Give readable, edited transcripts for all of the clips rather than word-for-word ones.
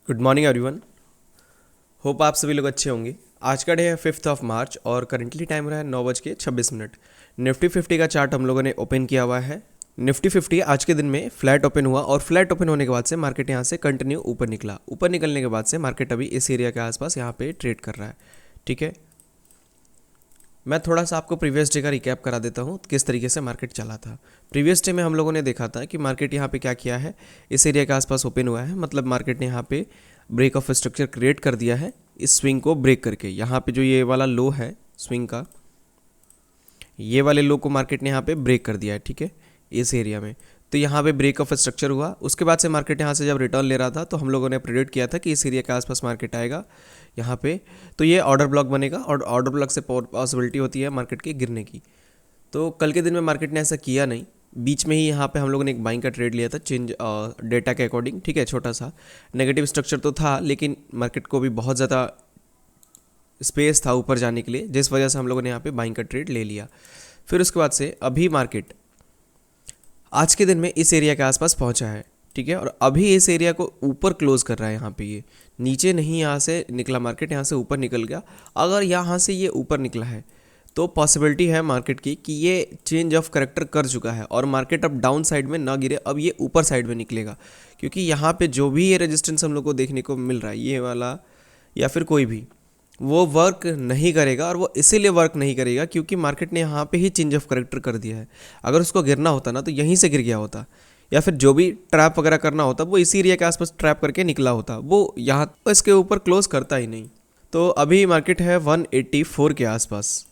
Good morning everyone. Hope आप सभी लोग अच्छे होंगे। आज का डे है 5 मार्च और करंटली टाइम रहा है 9:26। निफ्टी 50 का चार्ट हम लोगों ने ओपन किया हुआ है। निफ्टी 50 आज के दिन में फ्लैट ओपन हुआ और फ्लैट ओपन होने के बाद से मार्केट यहाँ से कंटिन्यू ऊपर निकला। ऊपर निकलने के बाद से मार्केट अभी इस एरिया के आसपास यहाँ पे ट्रेड कर रहा है। ठीक है, मैं थोड़ा सा आपको प्रीवियस डे का रिकैप करा देता हूँ किस तरीके से मार्केट चला था। प्रीवियस डे में हम लोगों ने देखा था कि मार्केट यहाँ पे क्या किया है, इस एरिया के आसपास ओपन हुआ है, मतलब मार्केट ने यहाँ पे ब्रेक ऑफ स्ट्रक्चर क्रिएट कर दिया है इस स्विंग को ब्रेक करके। यहाँ पे जो ये वाला लो है स्विंग का, ये वाले लो को मार्केट ने यहाँ पे ब्रेक कर दिया है। ठीक है, इस एरिया में तो यहाँ पे ब्रेक ऑफ स्ट्रक्चर हुआ। उसके बाद से मार्केट यहाँ से जब रिटर्न ले रहा था तो हम लोगों ने प्रेडिक्ट किया था कि इस एरिया के आसपास मार्केट आएगा यहाँ पे, तो ये ऑर्डर ब्लॉक बनेगा और ऑर्डर ब्लॉक से पॉसिबिलिटी होती है मार्केट के गिरने की। तो कल के दिन में मार्केट ने ऐसा किया नहीं, बीच में ही यहाँ पे हम लोगों ने एक बाइंग का ट्रेड लिया था चेंज डेटा के अकॉर्डिंग। ठीक है, छोटा सा नेगेटिव स्ट्रक्चर तो था लेकिन मार्केट को भी बहुत ज़्यादा स्पेस था ऊपर जाने के लिए, जिस वजह से हम लोगों ने यहाँ पे बाइंग का ट्रेड ले लिया। फिर उसके बाद से अभी मार्केट आज के दिन में इस एरिया के आसपास पहुंचा है। ठीक है, और अभी इस एरिया को ऊपर क्लोज कर रहा है। यहाँ पे ये नीचे नहीं यहाँ से निकला मार्केट, यहाँ से ऊपर निकल गया। अगर यहाँ से ये ऊपर निकला है तो पॉसिबिलिटी है मार्केट की कि ये चेंज ऑफ करेक्टर कर चुका है और मार्केट अब डाउन साइड में ना गिरे, अब ये ऊपर साइड में निकलेगा। क्योंकि यहाँ पे जो भी ये रेजिस्टेंस हम लोग को देखने को मिल रहा है, ये वाला या फिर कोई भी, वो वर्क नहीं करेगा। और वो इसीलिए वर्क नहीं करेगा क्योंकि मार्केट ने यहाँ पे ही चेंज ऑफ करेक्टर कर दिया है। अगर उसको गिरना होता ना तो यहीं से गिर गया होता, या फिर जो भी ट्रैप वगैरह करना होता वो इसी एरिया के आसपास ट्रैप करके निकला होता, वो यहाँ इसके ऊपर क्लोज करता ही नहीं। तो अभी मार्केट है 184 के आसपास,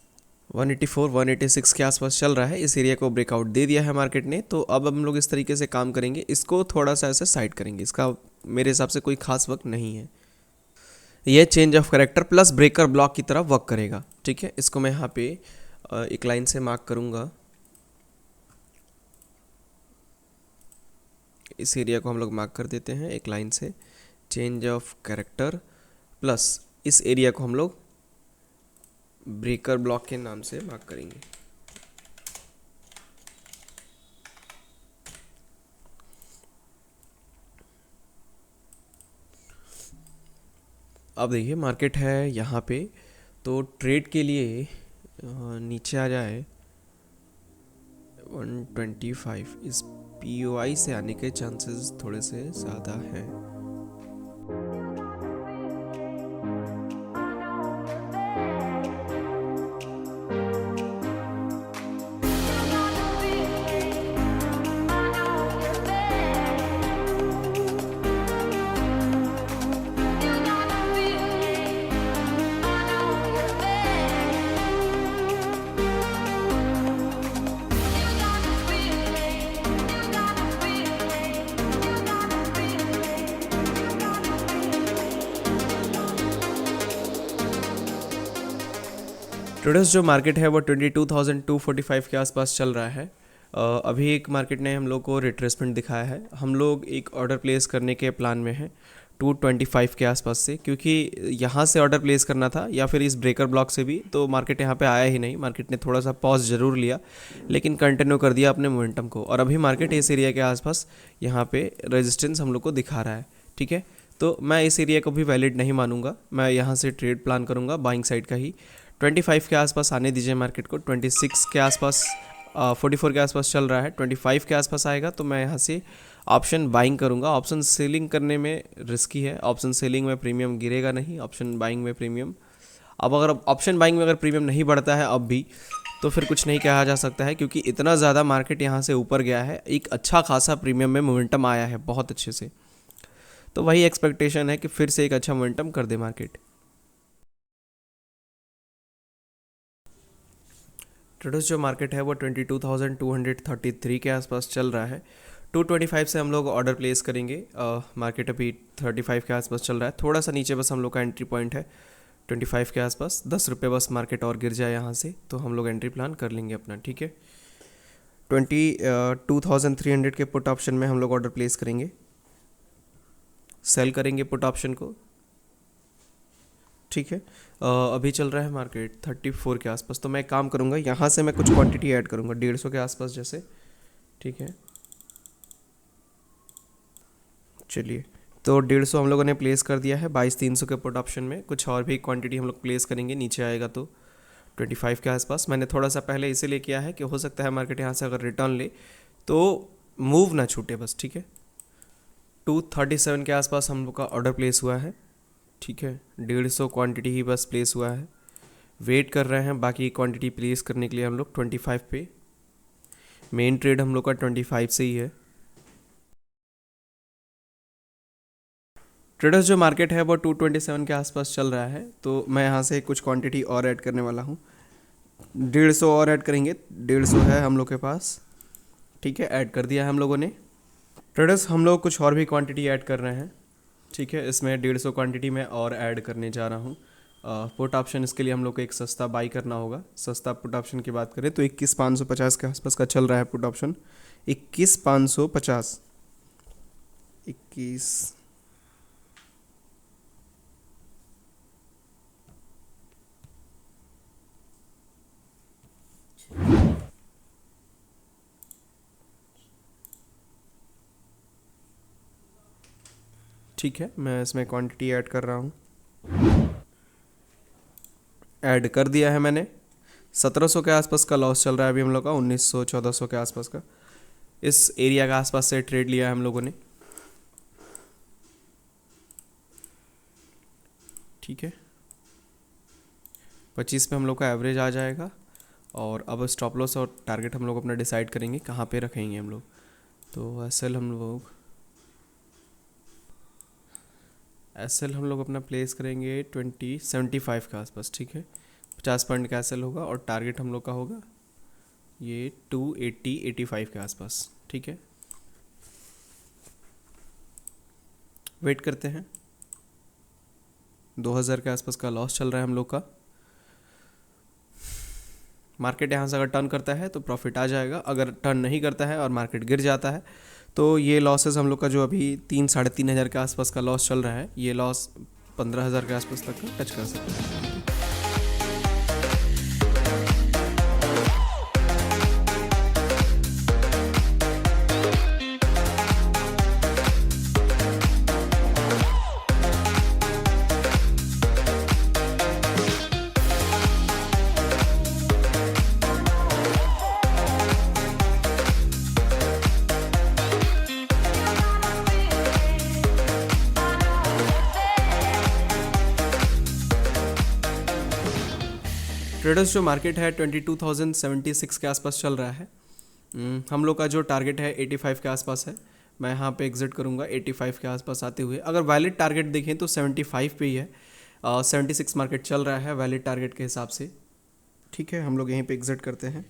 184 186 के आसपास चल रहा है। इस एरिया को ब्रेकआउट दे दिया है मार्केट ने। तो अब हम लोग इस तरीके से काम करेंगे, इसको थोड़ा सा ऐसे साइड करेंगे, इसका मेरे हिसाब से कोई खास वक्त नहीं है। ये change of character plus breaker block की तरह वर्क करेगा। ठीक है, इसको मैं यहाँ पे एक लाइन से मार्क करूँगा। इस एरिया को हम लोग मार्क कर देते हैं एक लाइन से, चेंज ऑफ करेक्टर प्लस इस एरिया को हम लोग ब्रेकर ब्लॉक के नाम से मार्क करेंगे। अब देखिए मार्केट है यहाँ पे, तो ट्रेड के लिए नीचे आ जाए 125, इस POI से आने के चांसेस थोड़े से ज़्यादा हैं। टुडेस जो मार्केट है वो 22,245 के आसपास चल रहा है। अभी एक मार्केट ने हम लोग को रिट्रेसमेंट दिखाया है। हम लोग एक ऑर्डर प्लेस करने के प्लान में हैं 225 के आसपास से, क्योंकि यहाँ से ऑर्डर प्लेस करना था या फिर इस ब्रेकर ब्लॉक से भी, तो मार्केट यहाँ पे आया ही नहीं। मार्केट ने थोड़ा सा पॉज ज़रूर लिया लेकिन कंटिन्यू कर दिया अपने मोमेंटम को, और अभी मार्केट इस एरिया के आसपास यहाँ पे रेजिस्टेंस हम लोग को दिखा रहा है। ठीक है, तो मैं इस एरिया को भी वैलिड नहीं मानूंगा, मैं यहाँ से ट्रेड प्लान करूँगा बाइंग साइड का ही। 25 के आसपास आने दीजिए मार्केट को, 26 के आसपास 44 के आसपास चल रहा है, 25 के आसपास आएगा तो मैं यहाँ से ऑप्शन बाइंग करूँगा। ऑप्शन सेलिंग करने में रिस्की है, ऑप्शन सेलिंग में प्रीमियम गिरेगा नहीं, ऑप्शन बाइंग में प्रीमियम। अब अगर ऑप्शन बाइंग में अगर प्रीमियम नहीं बढ़ता है अब भी, तो फिर कुछ नहीं कहा जा सकता है, क्योंकि इतना ज़्यादा मार्केट यहाँ से ऊपर गया है, एक अच्छा खासा प्रीमियम में मोमेंटम आया है बहुत अच्छे से। तो वही एक्सपेक्टेशन है कि फिर से एक अच्छा मोमेंटम कर दे मार्केट। टुडेस जो मार्केट है वो 22,233 के आसपास चल रहा है। 225 से हम लोग ऑर्डर प्लेस करेंगे। मार्केट अभी 35 के आसपास चल रहा है, थोड़ा सा नीचे बस हम लोग का एंट्री पॉइंट है 25 के आसपास। 10 रुपये बस मार्केट और गिर जाए यहाँ से तो हम लोग एंट्री प्लान कर लेंगे अपना। ठीक है, 22,300 के पुट ऑप्शन में हम लोग ऑर्डर प्लेस करेंगे, सेल करेंगे पुट ऑप्शन को। ठीक है, अभी चल रहा है मार्केट 34 के आसपास, तो मैं काम करूँगा यहाँ से मैं कुछ क्वांटिटी ऐड करूँगा 150 के आसपास जैसे। ठीक है, चलिए तो 150 हम लोगों ने प्लेस कर दिया है 22,300 के पुट ऑप्शन में। कुछ और भी क्वांटिटी हम लोग प्लेस करेंगे, नीचे आएगा तो 25 के आसपास। मैंने थोड़ा सा पहले इसीलिए किया है कि हो सकता है मार्केट यहाँ से अगर रिटर्न ले तो मूव ना छूटे बस, ठीक है। 237 के आसपास हम लोग का ऑर्डर प्लेस हुआ है, ठीक है। 150 क्वांटिटी ही बस प्लेस हुआ है, वेट कर रहे हैं बाकी क्वांटिटी प्लेस करने के लिए हम लोग 25 पे। मेन ट्रेड हम लोग का 25 से ही है। ट्रेडर्स जो मार्केट है वो 227 के आसपास चल रहा है, तो मैं यहाँ से कुछ क्वांटिटी और ऐड करने वाला हूँ। 150 और ऐड करेंगे, 150 है हम लोग के पास, ठीक है। ऐड कर दिया है हम लोगों ने। ट्रेडर्स हम लोग कुछ और भी क्वांटिटी ऐड कर रहे हैं, ठीक है। इसमें 150 क्वांटिटी में और ऐड करने जा रहा हूँ। पुट ऑप्शन इसके लिए हम लोग को एक सस्ता बाई करना होगा। सस्ता पुट ऑप्शन की बात करें तो 21,550 के आसपास का चल रहा है पुट ऑप्शन। 21,550, 21, ठीक है। मैं इसमें क्वांटिटी ऐड कर रहा हूँ। ऐड कर दिया है मैंने। 1700 के आसपास का लॉस चल रहा है अभी हम लोग का, 1900 1400 के आसपास का। इस एरिया के आसपास से ट्रेड लिया है हम लोगों ने, ठीक है। 25 पे हम लोग का एवरेज आ जाएगा। और अब स्टॉप लॉस और टारगेट हम लोग अपना डिसाइड करेंगे कहाँ पे रखेंगे हम लोग। तो एसएल हम लोग अपना प्लेस करेंगे 2075 के आसपास, ठीक है। 50 पॉइंट का एसएल होगा और टारगेट हम लोग का होगा ये 280-85 के आसपास, ठीक है। वेट करते हैं। 2000 के आसपास का लॉस चल रहा है हम लोग का। मार्केट यहाँ से अगर टर्न करता है तो प्रॉफिट आ जाएगा, अगर टर्न नहीं करता है और मार्केट गिर जाता है तो ये लॉसेस हम लोग का जो अभी 3-3,500 के आसपास का लॉस चल रहा है, ये लॉस 15,000 के आसपास तक का टच कर सकता है। ट्रेडर्स जो मार्केट है 22,076 के आसपास चल रहा है। हम लोग का जो टारगेट है 85 के आसपास है। मैं यहाँ पे एग्जिट करूँगा 85 के आसपास आते हुए। अगर वैलिड टारगेट देखें तो 75 पे ही है। 76 मार्केट चल रहा है वैलिड टारगेट के हिसाब से, ठीक है। हम लोग यहीं पे एग्जिट करते हैं।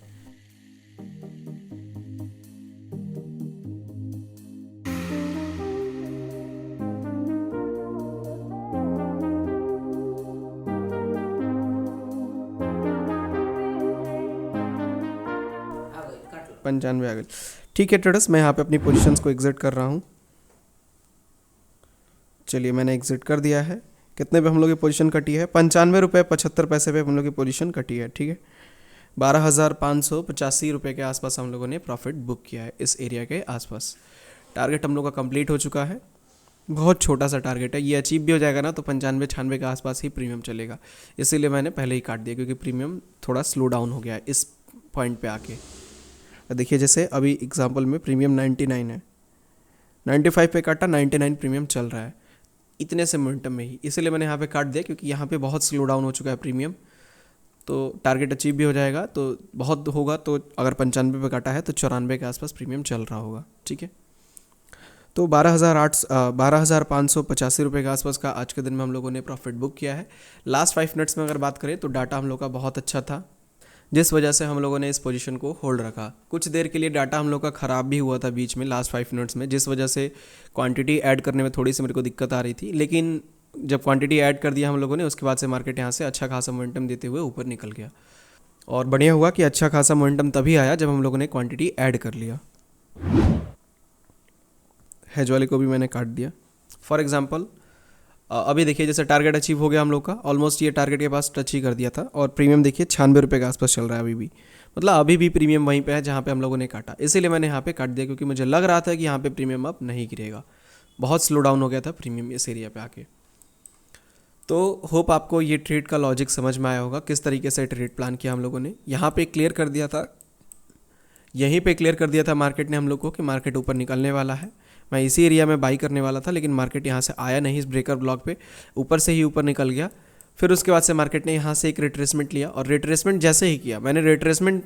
आ गई, काट लो। 95 आ गई, ठीक है। ट्रेडर्स मैं यहाँ पे अपनी पोजीशंस को एग्जिट कर रहा हूँ। चलिए मैंने एग्जिट कर दिया है। कितने पे हम लोग की पोजीशन कटी है? 95 रुपये 75 पैसे पे हम लोग की पोजीशन कटी है, ठीक है। 12,585 रुपये के आसपास हम लोगों ने प्रॉफिट बुक किया है इस एरिया के आसपास। टारगेट हम लोग का कंप्लीट हो चुका है। बहुत छोटा सा टारगेट है, ये अचीव भी हो जाएगा ना तो 95-96 के आसपास ही प्रीमियम चलेगा। इसीलिए मैंने पहले ही काट दिया क्योंकि प्रीमियम थोड़ा स्लो डाउन हो गया है इस पॉइंट पे आके। देखिए जैसे अभी एग्जांपल में प्रीमियम 99 है, 95 पे काटा, 99 प्रीमियम चल रहा है इतने से मोमेंटम में ही, इसीलिए मैंने यहाँ पे काट दिया क्योंकि यहाँ पे बहुत स्लो डाउन हो चुका है प्रीमियम। तो टारगेट अचीव भी हो जाएगा तो बहुत होगा, तो अगर 95 पे काटा है तो 94 के आसपास प्रीमियम चल रहा होगा, ठीक है। तो 12,585 रुपये के आसपास का आज के दिन में हम लोगों ने प्रॉफिट बुक किया है। लास्ट 5 मिनट्स में अगर बात करें तो डाटा हम लोग का बहुत अच्छा था, जिस वजह से हम लोगों ने इस पोजीशन को होल्ड रखा। कुछ देर के लिए डाटा हम लोग का ख़राब भी हुआ था बीच में लास्ट 5 मिनट्स में, जिस वजह से क्वांटिटी ऐड करने में थोड़ी सी मेरे को दिक्कत आ रही थी। लेकिन जब क्वांटिटी ऐड कर दिया हम लोगों ने उसके बाद से मार्केट यहाँ से अच्छा खासा मोमेंटम देते हुए ऊपर निकल गया। और बढ़िया हुआ कि अच्छा खासा मोमेंटम तभी आया जब हम लोगों ने क्वांटिटी ऐड कर लिया। हेज वाले को भी मैंने काट दिया। फॉर एग्जांपल अभी देखिए जैसे टारगेट अचीव हो गया हम लोग का, ऑलमोस्ट ये टारगेट के पास टच ही कर दिया था। और प्रीमियम देखिए 96 रुपये के आसपास चल रहा है अभी भी, मतलब अभी भी प्रीमियम वहीं पे है जहाँ पे हम लोगों ने काटा। इसीलिए मैंने यहाँ पे काट दिया क्योंकि मुझे लग रहा था कि यहाँ पे प्रीमियम अब नहीं गिरेगा। बहुत स्लो डाउन हो गया था प्रीमियम इस एरिया पे आके। तो होप आपको ये ट्रेड का लॉजिक समझ में आया होगा, किस तरीके से ट्रेड प्लान किया हम लोगों ने। यहाँ पे क्लियर कर दिया था, यहीं पे क्लियर कर दिया था मार्केट ने हम लोग को कि मार्केट ऊपर निकलने वाला है। मैं इसी एरिया में बाई करने वाला था, लेकिन मार्केट यहाँ से आया नहीं इस ब्रेकर ब्लॉक पे, ऊपर से ही ऊपर निकल गया। फिर उसके बाद से मार्केट ने यहाँ से एक रिट्रेसमेंट लिया, और रिट्रेसमेंट जैसे ही किया, मैंने रिट्रेसमेंट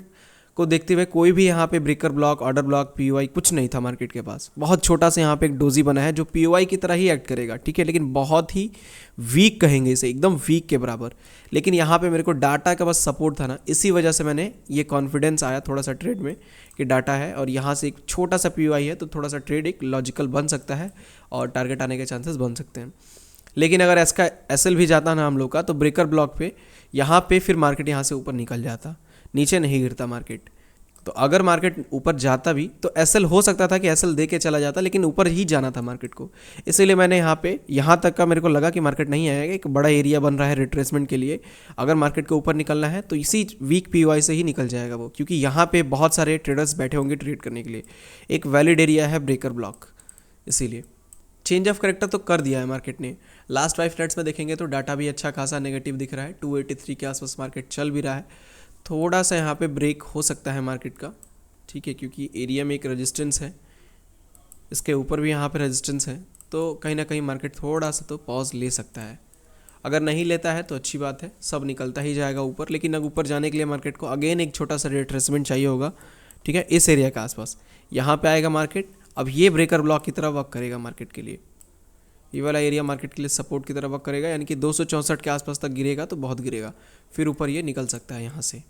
को देखते हुए कोई भी यहाँ पे breaker block, order block, POI कुछ नहीं था मार्केट के पास। बहुत छोटा सा यहाँ पे एक डोजी बना है जो पीओआई की तरह ही एक्ट करेगा, ठीक है, लेकिन बहुत ही वीक कहेंगे इसे, एकदम वीक के बराबर। लेकिन यहाँ पे मेरे को डाटा का बस सपोर्ट था ना, इसी वजह से मैंने ये कॉन्फिडेंस आया थोड़ा सा ट्रेड में कि डाटा है और यहाँ से एक छोटा सा पीओआई है, तो थोड़ा सा ट्रेड एक लॉजिकल बन सकता है और टारगेट आने के चांसेस बन सकते हैं। लेकिन अगर इसका एसएल भी जाता ना हम लोग का, तो ब्रेकर ब्लॉक पे यहाँ पे फिर मार्केट यहाँ से ऊपर निकल जाता, नीचे नहीं गिरता मार्केट। तो अगर मार्केट ऊपर जाता भी तो एसएल हो सकता था कि एसएल दे के चला जाता, लेकिन ऊपर ही जाना था मार्केट को। इसीलिए मैंने यहाँ पे यहाँ तक का मेरे को लगा कि मार्केट नहीं आएगा, एक बड़ा एरिया बन रहा है रिट्रेसमेंट के लिए। अगर मार्केट को ऊपर निकलना है तो इसी वीक पीओआई से ही निकल जाएगा वो, क्योंकि यहाँ पे बहुत सारे ट्रेडर्स बैठे होंगे ट्रेड करने के लिए। एक वैलिड एरिया है ब्रेकर ब्लॉक, इसीलिए चेंज ऑफ करेक्टर तो कर दिया है मार्केट ने। लास्ट 5 मिनट्स में देखेंगे तो डाटा भी अच्छा खासा नेगेटिव दिख रहा है, 283 के आसपास मार्केट चल भी रहा है। थोड़ा सा यहाँ पे ब्रेक हो सकता है मार्केट का, ठीक है, क्योंकि एरिया में एक रेजिस्टेंस है, इसके ऊपर भी यहाँ पे रेजिस्टेंस है, तो कहीं ना कहीं मार्केट थोड़ा सा तो पॉज ले सकता है। अगर नहीं लेता है तो अच्छी बात है, सब निकलता ही जाएगा ऊपर। लेकिन अब ऊपर जाने के लिए मार्केट को अगेन एक छोटा सा रिट्रेसमेंट चाहिए होगा, ठीक है, इस एरिया के आसपास। यहाँ पे आएगा मार्केट, अब ये ब्रेकर ब्लॉक की तरह वर्क करेगा मार्केट के लिए। ये वाला एरिया मार्केट के लिए सपोर्ट की तरह वर्क करेगा, यानी कि 264 के आसपास तक गिरेगा तो बहुत गिरेगा, फिर ऊपर ये निकल सकता है यहाँ से।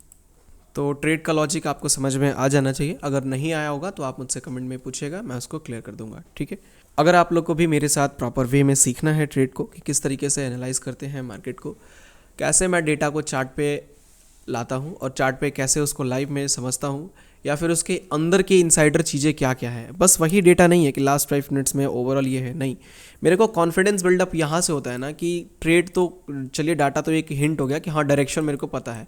तो ट्रेड का लॉजिक आपको समझ में आ जाना चाहिए। अगर नहीं आया होगा तो आप मुझसे कमेंट में पूछेगा, मैं उसको क्लियर कर दूंगा, ठीक है। अगर आप लोग को भी मेरे साथ प्रॉपर वे में सीखना है ट्रेड को, कि किस तरीके से एनालाइज करते हैं मार्केट को, कैसे मैं डेटा को चार्ट पे लाता हूँ और चार्ट पे कैसे उसको लाइव में समझता हूँ, या फिर उसके अंदर की इनसाइडर चीज़ें क्या क्या है। बस वही डेटा नहीं है कि लास्ट 5 मिनट्स में ओवरऑल ये है, नहीं। मेरे को कॉन्फिडेंस बिल्डअप यहाँ से होता है ना कि ट्रेड तो चलिए, डाटा तो एक हिंट हो गया कि हाँ डायरेक्शन मेरे को पता है,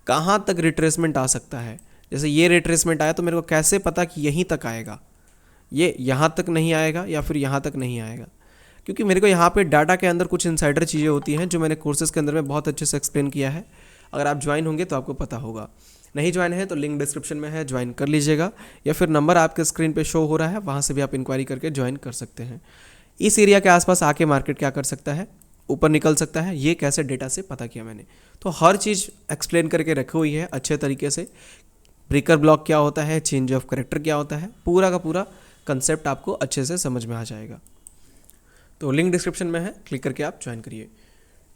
कहाँ तक रिट्रेसमेंट आ सकता है। जैसे ये रिट्रेसमेंट आया तो मेरे को कैसे पता कि यहीं तक आएगा, ये यहाँ तक नहीं आएगा या फिर यहाँ तक नहीं आएगा, क्योंकि मेरे को यहाँ पे डाटा के अंदर कुछ इनसाइडर चीज़ें होती हैं जो मैंने कोर्सेज़ के अंदर में बहुत अच्छे से एक्सप्लेन किया है। अगर आप ज्वाइन होंगे तो आपको पता होगा, नहीं ज्वाइन है तो लिंक डिस्क्रिप्शन में है, ज्वाइन कर लीजिएगा, या फिर नंबर आपके स्क्रीन पे शो हो रहा है, वहाँ से भी आप इंक्वायरी करके ज्वाइन कर सकते हैं। इस एरिया के आसपास आके मार्केट क्या कर सकता है, ऊपर निकल सकता है, ये कैसे डेटा से पता किया मैंने। तो हर चीज़ एक्सप्लेन करके रखी हुई है अच्छे तरीके से। ब्रेकर ब्लॉक क्या होता है, चेंज ऑफ करेक्टर क्या होता है, पूरा का पूरा कंसेप्ट आपको अच्छे से समझ में आ जाएगा। तो लिंक डिस्क्रिप्शन में है, क्लिक करके आप ज्वाइन करिए,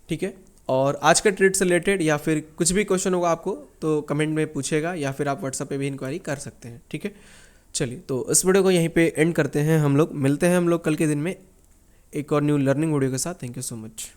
ठीक है। और आज का ट्रेड से रिलेटेड या फिर कुछ भी क्वेश्चन होगा आपको तो कमेंट में पूछेगा, या फिर आप व्हाट्सएप पे भी इंक्वायरी कर सकते हैं, ठीक है। चलिए, तो इस वीडियो को यहीं पे एंड करते हैं हम लोग। मिलते हैं हम लोग कल के दिन में एक और न्यू लर्निंग वीडियो के साथ। Thank you so much.